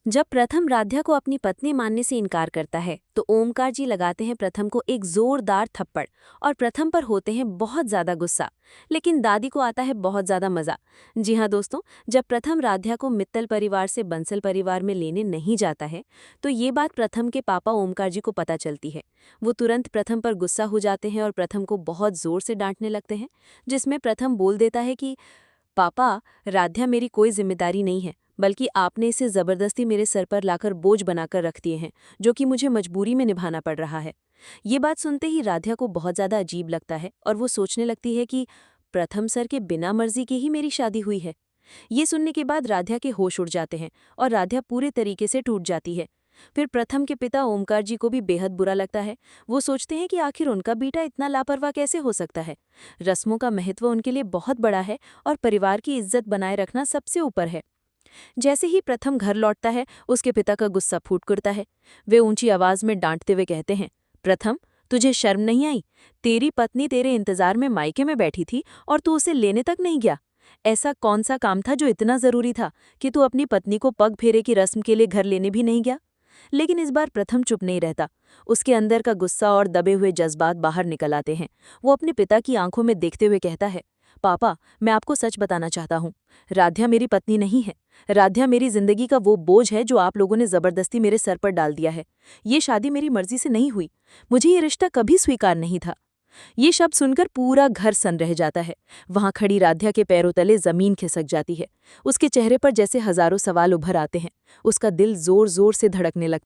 जब प्रथम राध्या को अपनी पत्नी मानने से इनकार करता है तो ओमकार जी लगाते हैं प्रथम को एक जोरदार थप्पड़ और प्रथम पर होते हैं बहुत ज्यादा गुस्सा। लेकिन दादी को आता है बहुत ज्यादा मजा। जी हाँ दोस्तों, जब प्रथम राध्या को मित्तल परिवार से बंसल परिवार में लेने नहीं जाता है तो ये बात प्रथम के पापा ओमकार जी को पता चलती है। वो तुरंत प्रथम पर गुस्सा हो जाते हैं और प्रथम को बहुत जोर से डांटने लगते हैं, जिसमें प्रथम बोल देता है कि पापा, राध्या मेरी कोई जिम्मेदारी नहीं है, बल्कि आपने इसे जबरदस्ती मेरे सर पर लाकर बोझ बनाकर रख दिए हैं, जो कि मुझे मजबूरी में निभाना पड़ रहा है। ये बात सुनते ही राध्या को बहुत ज्यादा अजीब लगता है और वो सोचने लगती है कि प्रथम सर के बिना मर्जी के ही मेरी शादी हुई है। ये सुनने के बाद राध्या के होश उड़ जाते हैं और राध्या पूरे तरीके से टूट जाती है। फिर प्रथम के पिता ओमकार जी को भी बेहद बुरा लगता है। वो सोचते हैं कि आखिर उनका बेटा इतना लापरवाह कैसे हो सकता है। रस्मों का महत्व उनके लिए बहुत बड़ा है और परिवार की इज्जत बनाए रखना सबसे ऊपर है। जैसे ही प्रथम घर लौटता है उसके पिता का गुस्सा फूट उठता है। वे ऊंची आवाज में डांटते हुए कहते हैं, प्रथम, तुझे शर्म नहीं आई? तेरी पत्नी तेरे इंतजार में मायके में बैठी थी और तू उसे लेने तक नहीं गया। ऐसा कौन सा काम था जो इतना जरूरी था कि तू अपनी पत्नी को पग फेरे की रस्म के लिए घर लेने भी नहीं गया? लेकिन इस बार प्रथम चुप नहीं रहता। उसके अंदर का गुस्सा और दबे हुए जज्बात बाहर निकल आते हैं। वो अपने पिता की आंखों में देखते हुए कहता है, पापा, मैं आपको सच बताना चाहता हूँ। राध्या मेरी पत्नी नहीं है। राध्या मेरी जिंदगी का वो बोझ है जो आप लोगों ने जबरदस्ती मेरे सर पर डाल दिया है। ये शादी मेरी मर्जी से नहीं हुई। मुझे ये रिश्ता कभी स्वीकार नहीं था। ये शब्द सुनकर पूरा घर सन रह जाता है। वहां खड़ी राध्या के पैरों तले जमीन खिसक जाती है। उसके चेहरे पर जैसे हजारों सवाल उभर आते हैं। उसका दिल जोर जोर से धड़कने लगता है।